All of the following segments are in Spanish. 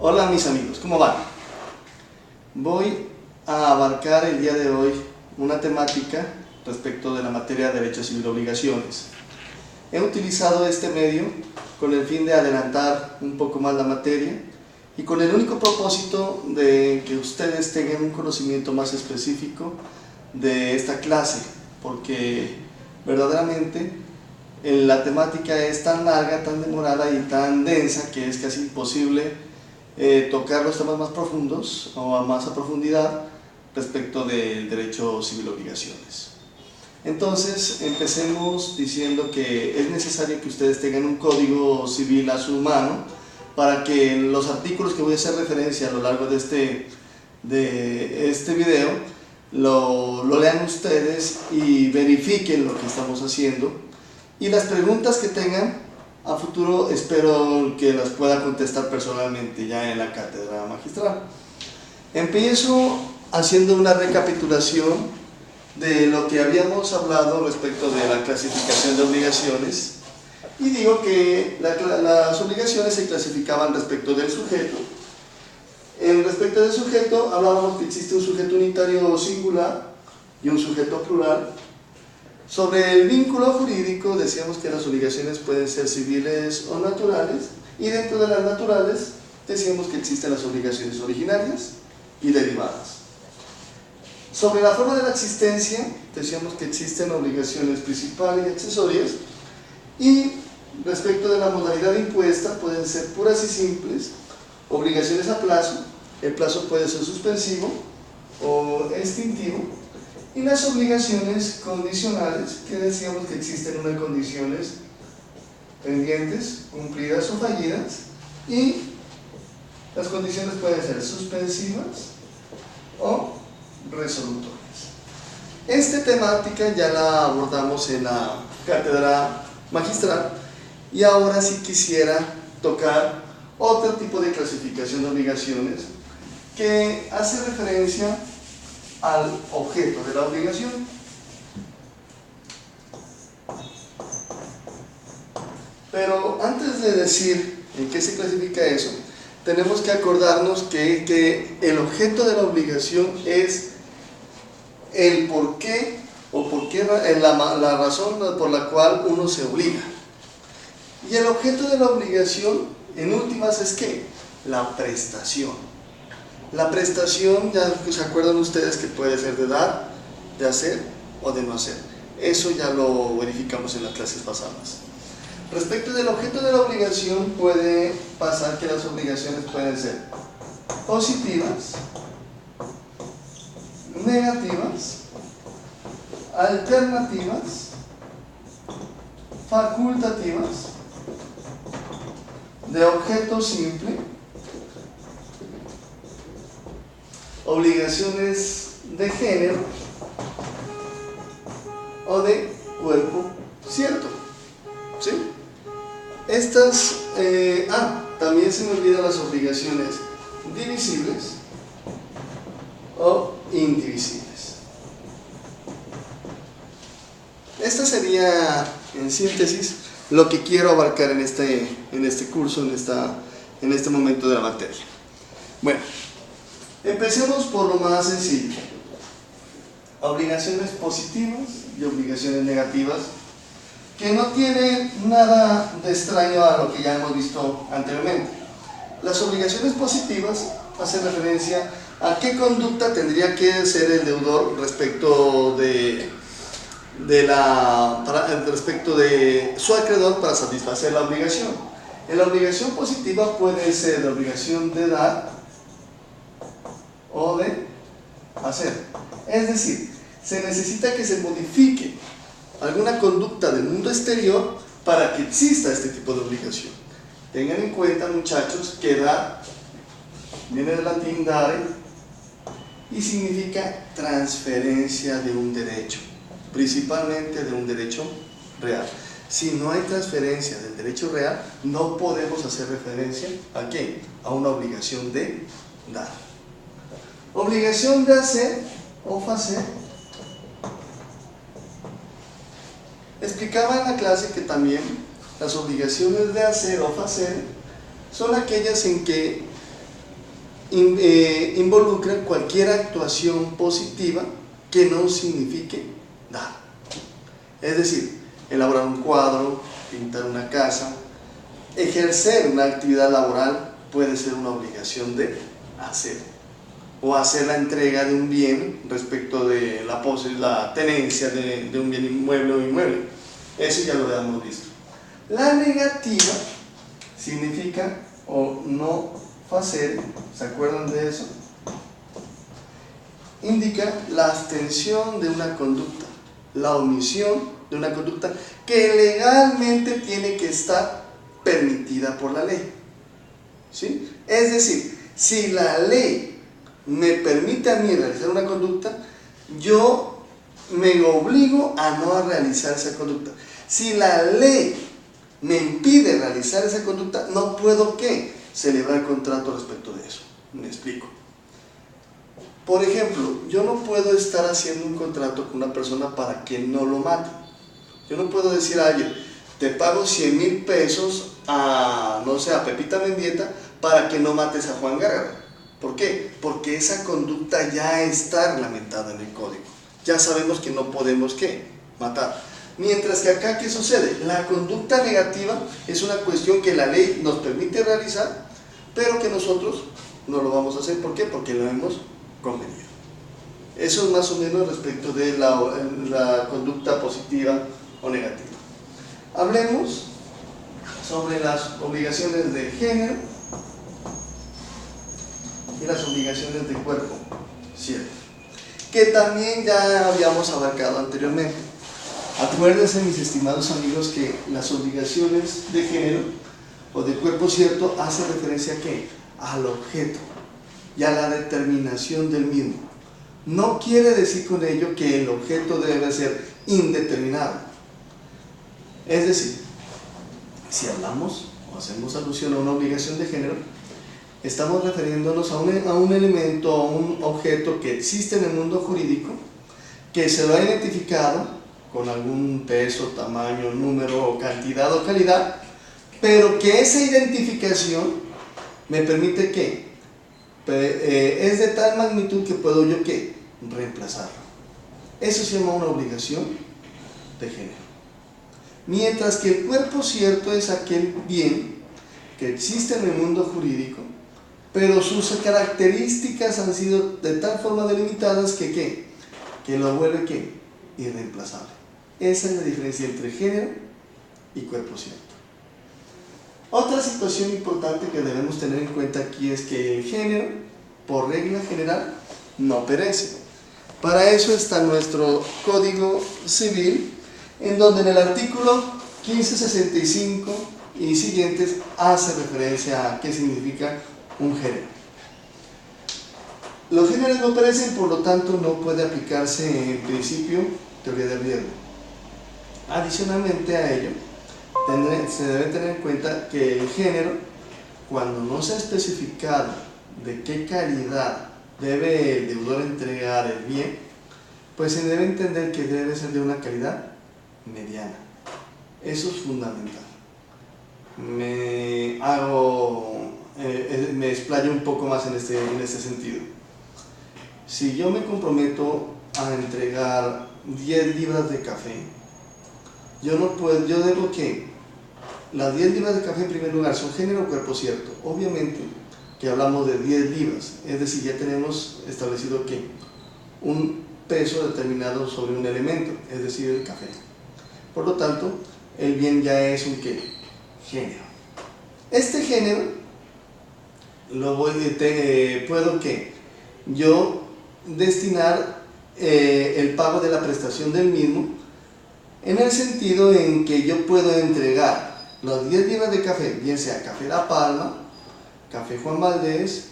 Hola mis amigos, ¿cómo van? Voy a abarcar el día de hoy una temática respecto de la materia de Derecho Civil y Obligaciones. He utilizado este medio con el fin de adelantar un poco más la materia y con el único propósito de que ustedes tengan un conocimiento más específico de esta clase, porque verdaderamente la temática es tan larga, tan demorada y tan densa que es casi imposible tocar los temas más profundos o a más a profundidad respecto del derecho civil y obligaciones. Entonces empecemos diciendo que es necesario que ustedes tengan un código civil a su mano para que los artículos que voy a hacer referencia a lo largo de este video lo lean ustedes y verifiquen lo que estamos haciendo, y las preguntas que tengan a futuro espero que las pueda contestar personalmente ya en la cátedra magistral. Empiezo haciendo una recapitulación de lo que habíamos hablado respecto de la clasificación de obligaciones, y digo que las obligaciones se clasificaban respecto del sujeto. En respecto del sujeto hablábamos que existe un sujeto unitario o singular y un sujeto plural. Sobre el vínculo jurídico decíamos que las obligaciones pueden ser civiles o naturales, y dentro de las naturales decíamos que existen las obligaciones originarias y derivadas. Sobre la forma de la existencia decíamos que existen obligaciones principales y accesorias, y respecto de la modalidad impuesta pueden ser puras y simples, obligaciones a plazo, el plazo puede ser suspensivo o extintivo, y las obligaciones condicionales, que decíamos que existen unas condiciones pendientes, cumplidas o fallidas, y las condiciones pueden ser suspensivas o resolutorias. Esta temática ya la abordamos en la cátedra magistral, y ahora sí quisiera tocar otro tipo de clasificación de obligaciones que hace referencia al objeto de la obligación. Pero antes de decir en qué se clasifica eso, tenemos que acordarnos que el objeto de la obligación es el por qué, o la razón por la cual uno se obliga. Y el objeto de la obligación, en últimas, es ¿qué? La prestación. La prestación, ya se acuerdan ustedes que puede ser de dar, de hacer o de no hacer. Eso ya lo verificamos en las clases pasadas. Respecto del objeto de la obligación, puede pasar que las obligaciones pueden ser positivas, negativas, alternativas, facultativas, de objeto simple, obligaciones de género o de cuerpo cierto. ¿Sí? Estas, también se me olvidan las obligaciones divisibles o indivisibles. Esta sería, en síntesis, lo que quiero abarcar en este curso, en este momento de la materia. Bueno, empecemos por lo más sencillo. Obligaciones positivas y obligaciones negativas, que no tienen nada de extraño a lo que ya hemos visto anteriormente. Las obligaciones positivas hacen referencia a qué conducta tendría que hacer el deudor respecto de su acreedor para satisfacer la obligación. La obligación positiva puede ser la obligación de dar o de hacer. Es decir, se necesita que se modifique alguna conducta del mundo exterior para que exista este tipo de obligación. Tengan en cuenta, muchachos, que dar viene del latín dare y significa transferencia de un derecho, principalmente de un derecho real. Si no hay transferencia del derecho real, no podemos hacer referencia ¿a qué? A una obligación de dar. Obligación de hacer o hacer. Explicaba en la clase que también las obligaciones de hacer o hacer son aquellas en que involucra cualquier actuación positiva que no signifique nada. Es decir, elaborar un cuadro, pintar una casa, ejercer una actividad laboral puede ser una obligación de hacer, o hacer la entrega de un bien respecto de la tenencia de un bien inmueble o inmueble. Eso ya lo habíamos visto. La negativa significa o no hacer, ¿se acuerdan de eso? Indica la abstención de una conducta, la omisión de una conducta que legalmente tiene que estar permitida por la ley. ¿Sí? Es decir, si la ley me permite a mí realizar una conducta, yo me obligo a no realizar esa conducta. Si la ley me impide realizar esa conducta, no puedo ¿qué? Celebrar contrato respecto de eso. Me explico. Por ejemplo, yo no puedo estar haciendo un contrato con una persona para que no lo mate. Yo no puedo decir a alguien, te pago 100,000 pesos a, no sé, a Pepita Mendieta para que no mates a Juan Gárgara. ¿Por qué? Porque esa conducta ya está reglamentada en el código. Ya sabemos que no podemos ¿qué? Matar. Mientras que acá, ¿qué sucede? La conducta negativa es una cuestión que la ley nos permite realizar, pero que nosotros no lo vamos a hacer. ¿Por qué? Porque lo hemos convenido. Eso es más o menos respecto de la conducta positiva o negativa. Hablemos sobre las obligaciones de género y las obligaciones de cuerpo, ¿cierto? Que también ya habíamos abarcado anteriormente. Acuérdense, mis estimados amigos, que las obligaciones de género o de cuerpo cierto hace referencia ¿a qué? Al objeto y a la determinación del mismo. No quiere decir con ello que el objeto debe ser indeterminado. Es decir, si hablamos o hacemos alusión a una obligación de género, estamos refiriéndonos a un elemento o un objeto que existe en el mundo jurídico, que se lo ha identificado con algún peso, tamaño, número, o cantidad o calidad, pero que esa identificación me permite que es de tal magnitud que puedo yo ¿qué? Reemplazarlo. Eso se llama una obligación de género. Mientras que el cuerpo cierto es aquel bien que existe en el mundo jurídico, pero sus características han sido de tal forma delimitadas que ¿qué? Que lo vuelve ¿qué? Irreemplazable. Esa es la diferencia entre género y cuerpo cierto. Otra situación importante que debemos tener en cuenta aquí es que el género, por regla general, no perece. Para eso está nuestro Código Civil, en donde en el artículo 1565 y siguientes hace referencia a qué significa un género. Los géneros no perecen, por lo tanto no puede aplicarse en principio teoría del riesgo. Adicionalmente a ello, se debe tener en cuenta que el género, cuando no se ha especificado de qué calidad debe el deudor entregar el bien, pues se debe entender que debe ser de una calidad mediana. Eso es fundamental. Me explayo un poco más en este sentido. Si yo me comprometo a entregar 10 libras de café, yo debo que las 10 libras de café en primer lugar son género o cuerpo cierto. Obviamente que hablamos de 10 libras, es decir, ya tenemos establecido que un peso determinado sobre un elemento, es decir, el café. Por lo tanto, el bien ya es un ¿qué? Género. Este género puedo ¿qué? Yo destinar el pago de la prestación del mismo, en el sentido en que yo puedo entregar las 10 libras de café, bien sea café La Palma, café Juan Valdés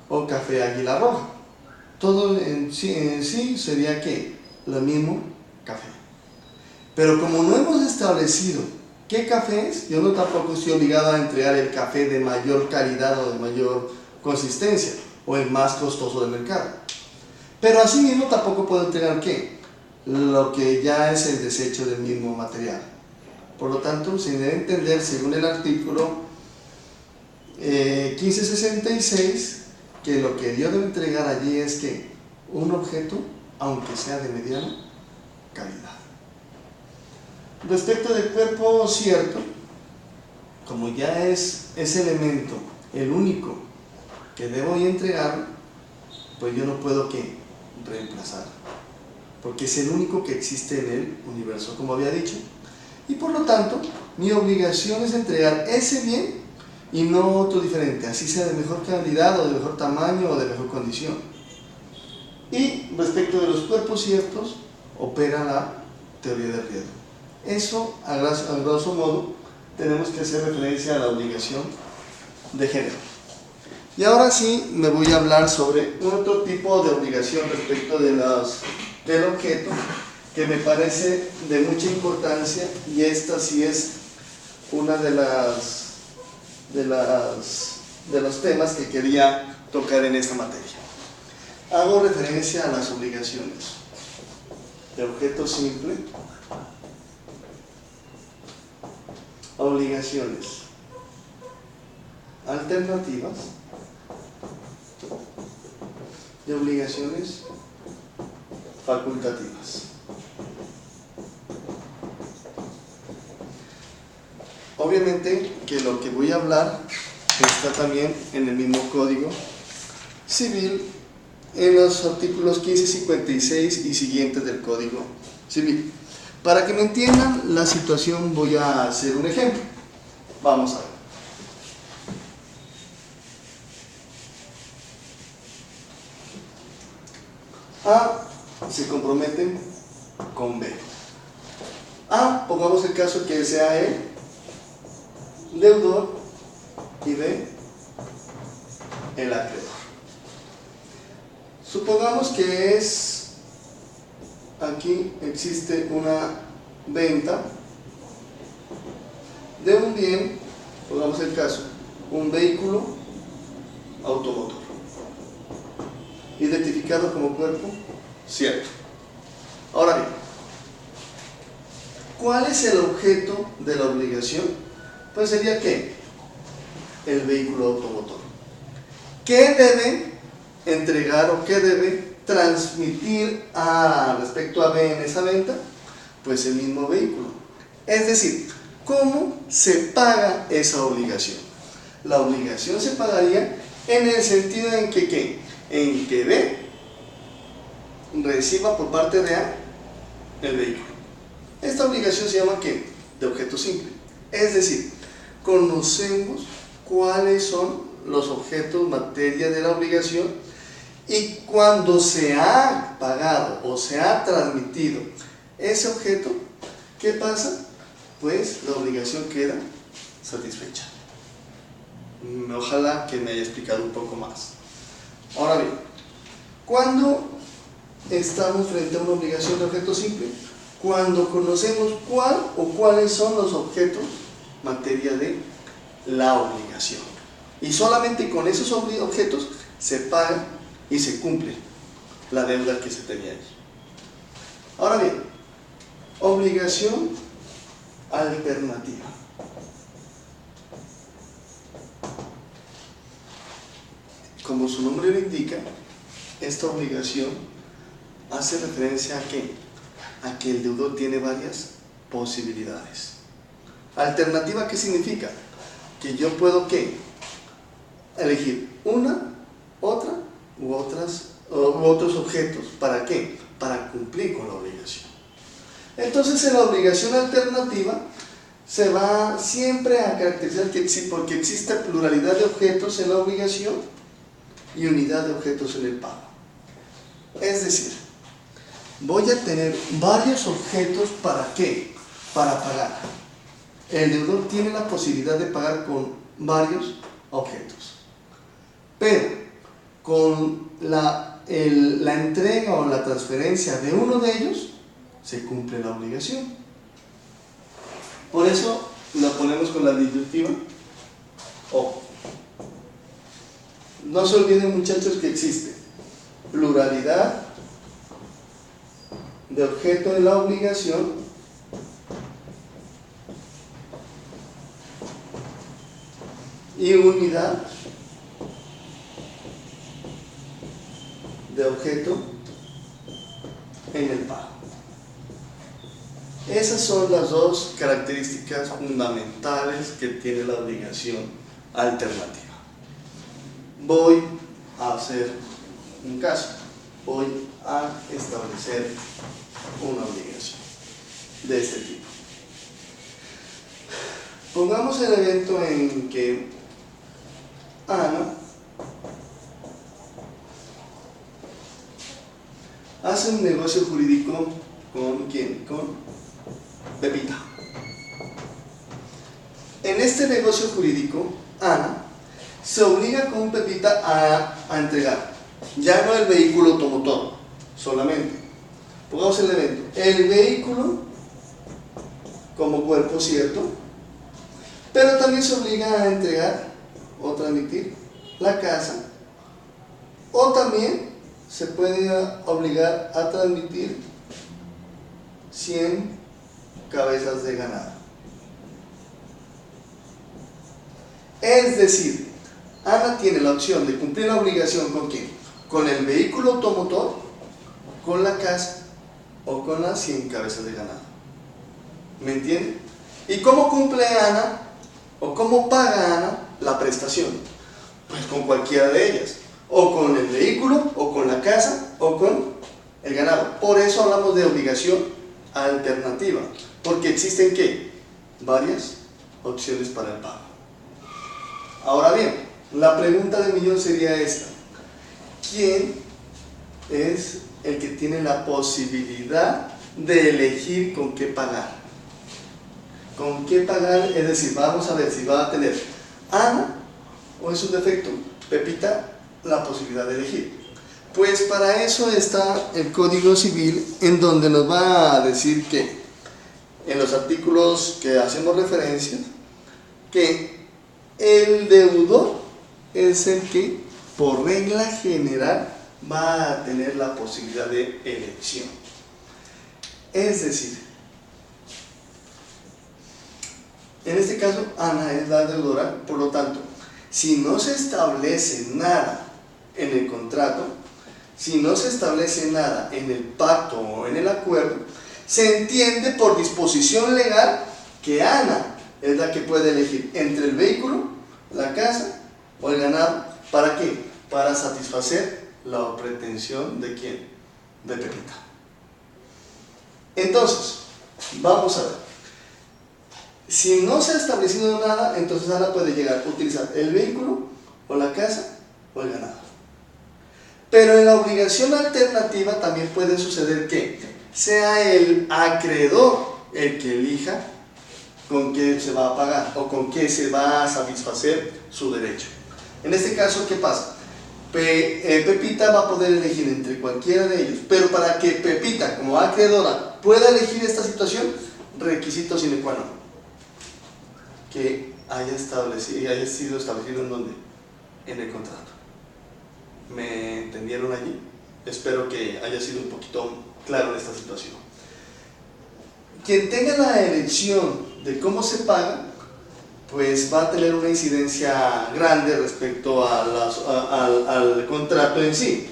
o café Águila Roja. Todo en sí sería ¿qué? Lo mismo café. Pero como no hemos establecido qué café es, yo no tampoco estoy obligado a entregar el café de mayor calidad o de mayor consistencia o el más costoso del mercado. Pero asimismo tampoco puedo entregar ¿qué? Lo que ya es el desecho del mismo material. Por lo tanto, se debe entender, según el artículo 1566, que lo que yo debo entregar allí es que un objeto, aunque sea de mediana calidad. Respecto del cuerpo cierto, como ya es ese elemento el único que debo entregar, pues yo no puedo ¿qué? Reemplazar, porque es el único que existe en el universo, como había dicho, y por lo tanto mi obligación es entregar ese bien y no otro diferente, así sea de mejor calidad o de mejor tamaño o de mejor condición. Y respecto de los cuerpos ciertos, opera la teoría del riesgo. Eso, a grosso modo, tenemos que hacer referencia a la obligación de género. Y ahora sí me voy a hablar sobre otro tipo de obligación respecto de del objeto, que me parece de mucha importancia, y esta sí es una de los temas que quería tocar en esta materia. Hago referencia a las obligaciones de objeto simple, obligaciones alternativas y obligaciones facultativas. Obviamente que lo que voy a hablar está también en el mismo Código Civil, en los artículos 1556 y siguientes del Código Civil. Para que me entiendan la situación, voy a hacer un ejemplo. Vamos a ver. A se comprometen con B. A, pongamos el caso que sea el deudor y B el acreedor. Supongamos que aquí existe una venta de un bien, pongamos el caso, un vehículo automotor, identificado como cuerpo cierto. Ahora bien, ¿cuál es el objeto de la obligación? Pues sería ¿qué? El vehículo automotor. ¿Qué debe entregar o qué debe transmitir respecto a B en esa venta? Pues el mismo vehículo. Es decir, ¿cómo se paga esa obligación? La obligación se pagaría en el sentido en que ¿qué? En que B reciba por parte de A el vehículo. Esta obligación se llama ¿qué? De objeto simple. Es decir, conocemos cuáles son los objetos materia de la obligación, y cuando se ha pagado o se ha transmitido ese objeto, ¿qué pasa? Pues la obligación queda satisfecha. Ojalá que me haya explicado un poco más. Ahora bien, ¿cuándo estamos frente a una obligación de objeto simple? Cuando conocemos cuál o cuáles son los objetos materia de la obligación, y solamente con esos objetos se paga y se cumple la deuda que se tenía allí. Ahora bien, obligación alternativa. Como su nombre lo indica, esta obligación hace referencia a ¿qué? A que el deudor tiene varias posibilidades. Alternativa, ¿qué significa? Que yo puedo ¿qué? Elegir una, otra u otros objetos. ¿Para qué? Para cumplir con la obligación. Entonces, en la obligación alternativa se va siempre a caracterizar porque existe pluralidad de objetos en la obligación y unidad de objetos en el pago. Es decir, voy a tener varios objetos. ¿Para qué? Para pagar. El deudor tiene la posibilidad de pagar con varios objetos, pero con la entrega o la transferencia de uno de ellos se cumple la obligación. Por eso la ponemos con la disyuntiva o. No se olviden, muchachos, que existe pluralidad de objeto de la obligación y unidad de objeto en el pago. Esas son las dos características fundamentales que tiene la obligación alternativa. Voy a hacer un caso, voy a establecer una obligación de este tipo. Pongamos el evento en que Ana hace un negocio jurídico ¿con quién? Con Pepita. En este negocio jurídico, Ana se obliga con Pepita a entregar ya no el vehículo automotor solamente. Pongamos el evento, el vehículo como cuerpo cierto, pero también se obliga a entregar o transmitir la casa, o también se puede obligar a transmitir 100 cabezas de ganado. Es decir, Ana tiene la opción de cumplir la obligación ¿con quién? Con el vehículo automotor, con la casa o con las 100 cabezas de ganado. ¿Me entienden? ¿Y cómo cumple Ana o cómo paga Ana la prestación? Pues con cualquiera de ellas, o con el vehículo, o con la casa, o con el ganado. Por eso hablamos de obligación alternativa, porque existen ¿qué? Varias opciones para el pago. Ahora bien, la pregunta del millón sería esta: ¿quién es el que tiene la posibilidad de elegir con qué pagar? ¿Con qué pagar? Es decir, vamos a ver si va a tener Ana o en su defecto Pepita la posibilidad de elegir. Pues para eso está el Código Civil, en donde nos va a decir que en los artículos que hacemos referencia, que el deudor es el que por regla general va a tener la posibilidad de elección. Es decir, en este caso Ana es la deudora, por lo tanto, si no se establece nada en el contrato, si no se establece nada en el pacto o en el acuerdo, se entiende por disposición legal que Ana es la que puede elegir entre el vehículo, la casa o el ganado. ¿Para qué? Para satisfacer la pretensión ¿de quién? De Pepita. Entonces, vamos a ver. Si no se ha establecido nada, entonces Ana puede llegar a utilizar el vehículo o la casa o el ganado. Pero en la obligación alternativa también puede suceder que sea el acreedor el que elija con qué se va a pagar o con qué se va a satisfacer su derecho. En este caso, ¿qué pasa? Pepita va a poder elegir entre cualquiera de ellos, pero para que Pepita, como acreedora, pueda elegir esta situación, requisito sine qua non, que haya sido establecido en ¿dónde? En el contrato. ¿Me entendieron allí? Espero que haya sido un poquito claro en esta situación. Quien tenga la elección de cómo se paga, pues va a tener una incidencia grande respecto al contrato en sí.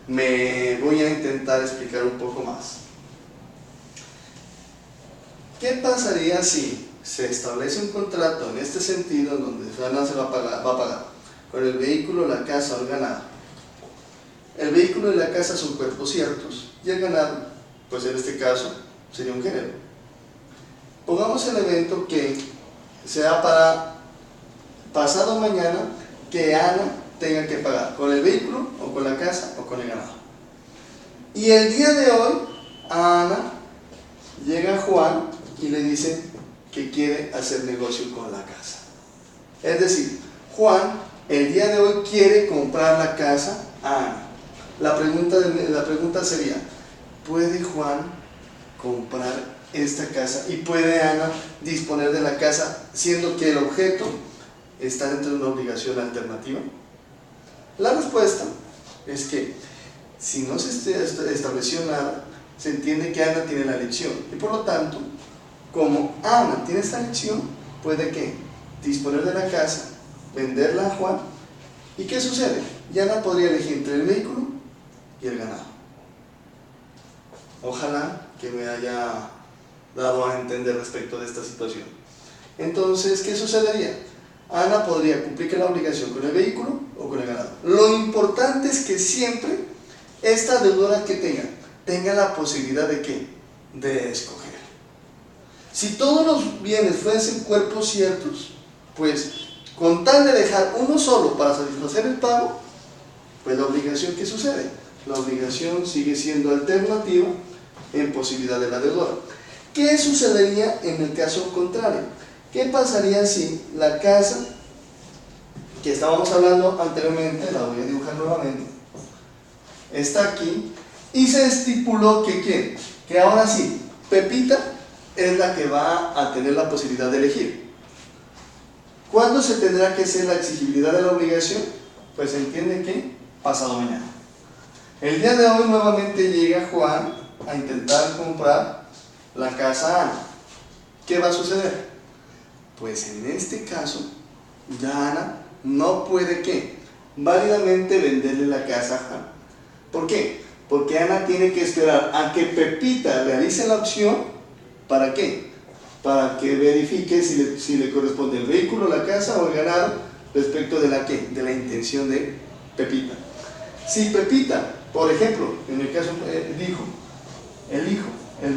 Me voy a intentar explicar un poco más. ¿Qué pasaría si se establece un contrato en este sentido, donde Ana se va a pagar con el vehículo, la casa o el ganado? El vehículo y la casa son cuerpos ciertos, y el ganado, pues en este caso, sería un género. Pongamos el evento que sea para pasado mañana que Ana tenga que pagar con el vehículo, o con la casa, o con el ganado. Y el día de hoy, a Ana llega Juan y le dice que quiere hacer negocio con la casa. Es decir, Juan el día de hoy quiere comprar la casa a Ana. La pregunta sería: ¿puede Juan comprar esta casa y puede Ana disponer de la casa, siendo que el objeto está dentro de una obligación alternativa? La respuesta es que si no se estableció nada, se entiende que Ana tiene la elección, y por lo tanto, como Ana tiene esta elección, puede que disponer de la casa, venderla a Juan. ¿Y qué sucede? Y Ana podría elegir entre el vehículo y el ganado. Ojalá que me haya dado a entender respecto de esta situación. Entonces, ¿qué sucedería? Ana podría cumplir con la obligación con el vehículo o con el ganado. Lo importante es que siempre esta deudora que tenga la posibilidad de ¿qué? De escoger. Si todos los bienes fuesen cuerpos ciertos, pues con tal de dejar uno solo para satisfacer el pago, pues la obligación, ¿qué sucede? La obligación sigue siendo alternativa en posibilidad de la deudora. ¿Qué sucedería en el caso contrario? ¿Qué pasaría si la casa que estábamos hablando anteriormente, la voy a dibujar nuevamente, está aquí y se estipuló que ¿quién? Que ahora sí, Pepita es la que va a tener la posibilidad de elegir. ¿Cuándo se tendrá que hacer la exigibilidad de la obligación? Pues se entiende que pasado mañana. El día de hoy nuevamente llega Juan a intentar comprar la casa Ana. ¿Qué va a suceder? Pues en este caso, ya Ana no puede ¿qué? Válidamente venderle la casa a Juan. ¿Por qué? Porque Ana tiene que esperar a que Pepita realice la opción. ¿Para qué? Para que verifique si le corresponde el vehículo, la casa o el ganado respecto de la ¿qué? De la intención de Pepita. Si Pepita, por ejemplo, en el caso dijo, el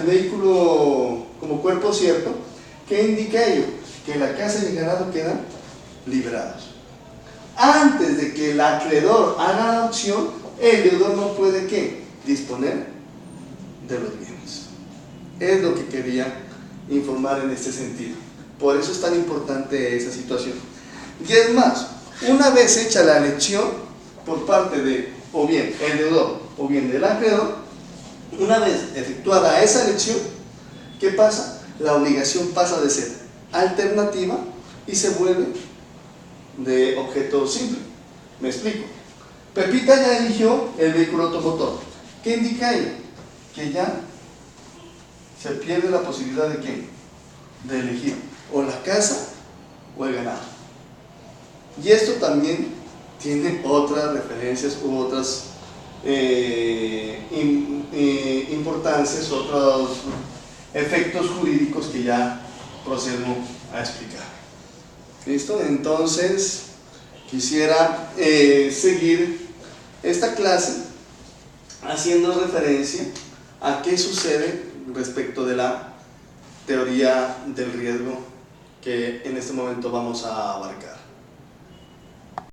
vehículo como cuerpo cierto, ¿qué indica ello? Que la casa y el ganado quedan liberados. Antes de que el acreedor haga la opción, el deudor no puede ¿qué? Disponer de los bienes. Es lo que quería informar en este sentido. Por eso es tan importante esa situación. Y es más, una vez hecha la elección por parte de o bien el deudor o bien del acreedor, una vez efectuada esa elección, ¿qué pasa? La obligación pasa de ser alternativa y se vuelve de objeto simple. Me explico. Pepita ya eligió el vehículo automotor. ¿Qué indica ello? Que ya se pierde la posibilidad de ¿qué? De elegir o la casa o el ganado. Y esto también tiene otras referencias u otras importancias, otros efectos jurídicos que ya procedo a explicar. ¿Listo? Entonces quisiera seguir esta clase haciendo referencia a qué sucede respecto de la teoría del riesgo que en este momento vamos a abarcar.